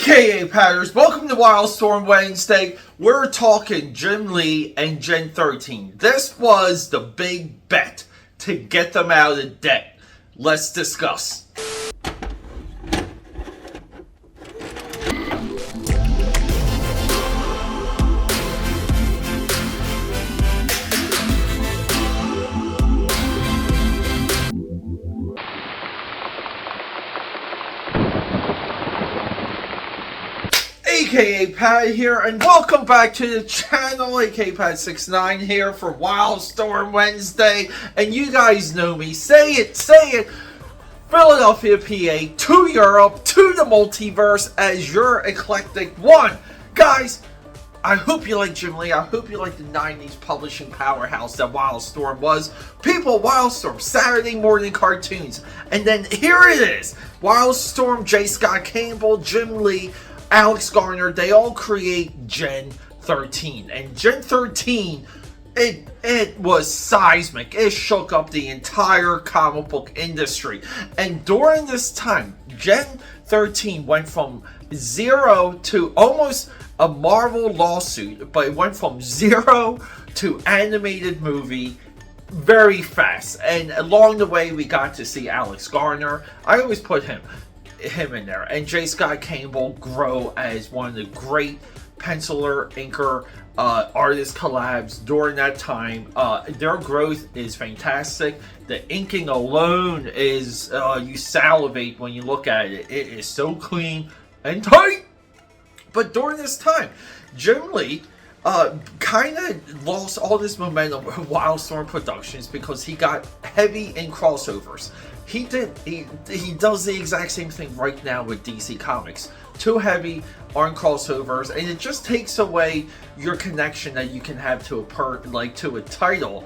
AKA Patters, welcome to Wildstorm Wednesday. We're talking Jim Lee and Gen 13. This was the big bet to get them out of debt. Let's discuss. AKA Pat here, and welcome back to the channel. AKA Pat69 here for Wildstorm Wednesday, and you guys know me. Say it, Philadelphia, PA, to Europe, to the multiverse as your eclectic one. Guys, I hope you like Jim Lee. I hope you like the 90s publishing powerhouse that Wildstorm was. People, Wildstorm, Saturday morning cartoons. And then here it is. Wildstorm, J. Scott Campbell, Jim Lee, Alex Garner, they all create Gen 13. And Gen 13, it was seismic. It shook up the entire comic book industry. And during this time, Gen 13 went from zero to almost a Marvel lawsuit, but it went from zero to animated movie very fast. And along the way, we got to see Alex Garner. I always put him in there, and J. Scott Campbell grow as one of the great penciler, inker, artist collabs during that time. Their growth is fantastic. The inking alone is, you salivate when you look at it. It is so clean and tight. But during this time, Jim Lee kind of lost all this momentum with Wildstorm Productions because he got heavy in crossovers. He does the exact same thing right now with DC Comics. Too heavy on crossovers, and it just takes away your connection that you can have to to a title.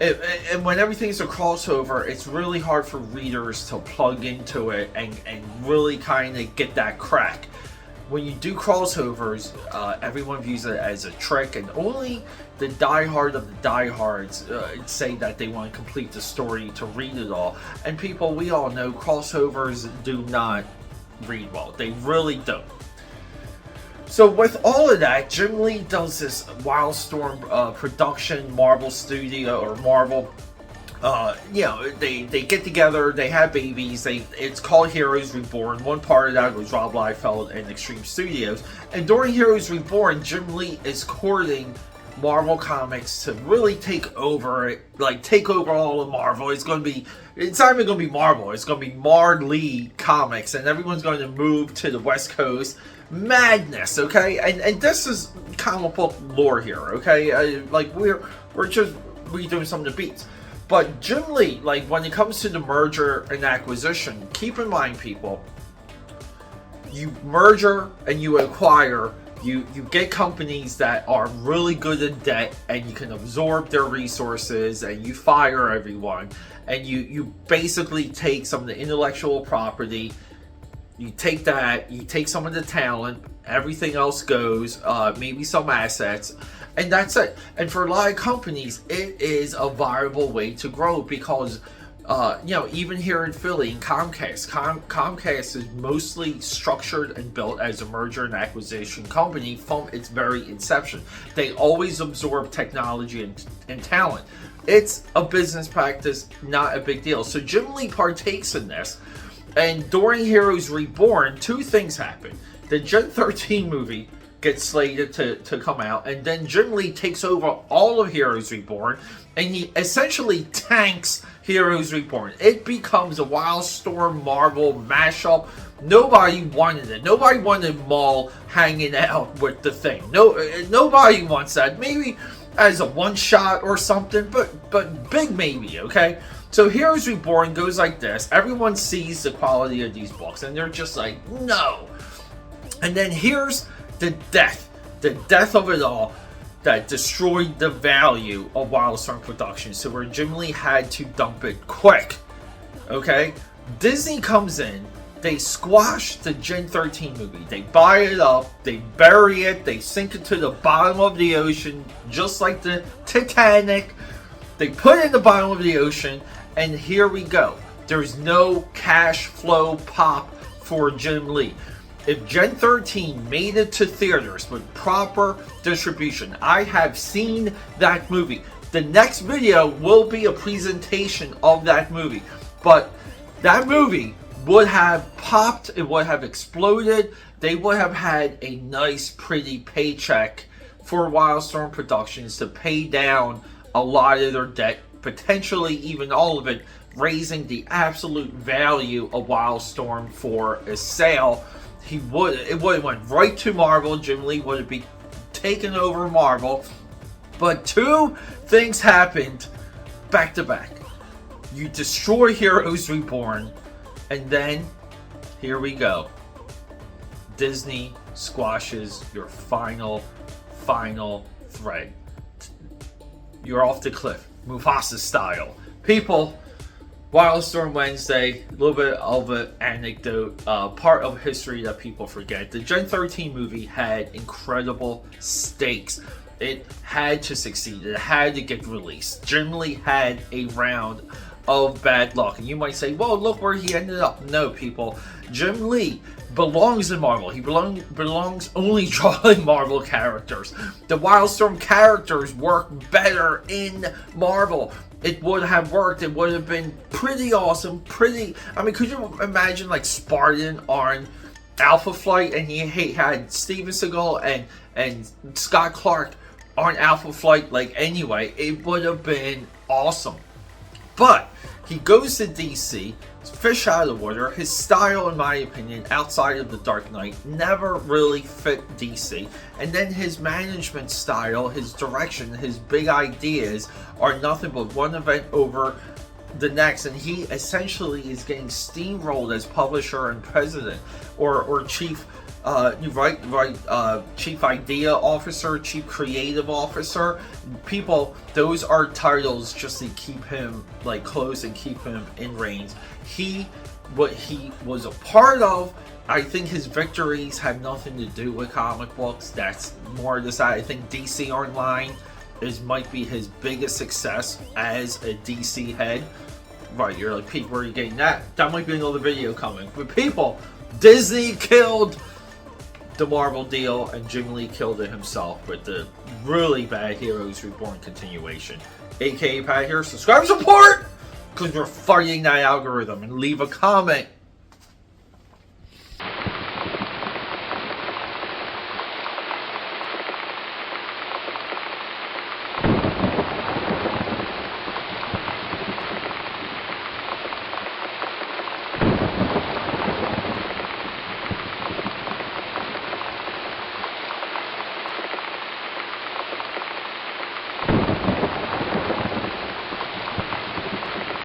And when everything's a crossover, it's really hard for readers to plug into it and really kind of get that crack. When you do crossovers, everyone views it as a trick, and only the diehard of the diehards say that they want to complete the story to read it all. And people, we all know crossovers do not read well. They really don't. So with all of that, Jim Lee does this Wildstorm production, Marvel Studio, or Marvel. They get together, they have babies, it's called Heroes Reborn. One part of that was Rob Liefeld and Extreme Studios. And during Heroes Reborn, Jim Lee is courting Marvel Comics to really take over it, take over all of Marvel. It's not even going to be Marvel, it's going to be Mar Lee Comics, and everyone's going to move to the West Coast. Madness, okay? And this is comic book lore here, okay? We're just redoing some of the beats. But Jim Lee, when it comes to the merger and acquisition, keep in mind, people, you merger and you acquire, you get companies that are really good at debt, and you can absorb their resources, and you fire everyone, and you basically take some of the intellectual property, you take that, you take some of the talent, everything else goes, maybe some assets, and that's it. And for a lot of companies, it is a viable way to grow because, even here in Philly, in Comcast is mostly structured and built as a merger and acquisition company from its very inception. They always absorb technology and talent. It's a business practice, not a big deal. So Jim Lee partakes in this, and during Heroes Reborn, two things happen. The Gen 13 movie gets slated to come out, and then Jim Lee takes over all of Heroes Reborn, and he essentially tanks Heroes Reborn. It becomes a Wildstorm Marvel mashup. Nobody wanted it. Nobody wanted Maul hanging out with the Thing. Nobody wants that. Maybe as a one-shot or something, but big maybe, okay? So Heroes Reborn goes like this. Everyone sees the quality of these books, and they're just like, no. And then here's the death of it all that destroyed the value of Wildstorm Productions, so where Jim Lee had to dump it quick. Okay? Disney comes in, they squash the Gen 13 movie, they buy it up, they bury it, they sink it to the bottom of the ocean, just like the Titanic. They put it in the bottom of the ocean, and here we go. There's no cash flow pop for Jim Lee. if Gen 13 made it to theaters with proper distribution, I have seen that movie. The next video will be a presentation of that movie. But that movie would have popped, it would have exploded. They would have had a nice, pretty paycheck for Wildstorm Productions to pay down a lot of their debt, potentially even all of it, raising the absolute value of Wildstorm for a sale. It would have went right to Marvel. Jim Lee would have been taken over Marvel. But two things happened back to back. You destroy Heroes Reborn, and then here we go. Disney squashes your final thread. You're off the cliff, Mufasa style. People, Wildstorm Wednesday, a little bit of an anecdote, part of history that people forget. The Gen 13 movie had incredible stakes. It had to succeed. It had to get released. Jim Lee had a round of bad luck. And you might say, well, look where he ended up. No, people. Jim Lee belongs in Marvel. He belongs only drawing Marvel characters. The Wildstorm characters work better in Marvel. It would have worked. It would have been pretty awesome. I mean, could you imagine like Spartan on Alpha Flight, and he had Steven Seagal and Scott Clark on Alpha Flight? Like, anyway, it would have been awesome. But he goes to DC, fish out of the water. His style, in my opinion, outside of the Dark Knight, never really fit DC. And then his management style, his direction, his big ideas are nothing but one event over the next, and he essentially is getting steamrolled as publisher and president, or chief chief idea officer, chief creative officer. People, those are titles just to keep him like close and keep him in range. What he was a part of, I think his victories had nothing to do with comic books. That's more the side. I think DC Online might be his biggest success as a DC head. Right, you're like, Pete, where are you getting that? That might be another video coming. But people, Disney killed the Marvel deal, and Jim Lee killed it himself with the really bad Heroes Reborn continuation. AKAPAD here. Subscribe, support, because we're fighting that algorithm, and leave a comment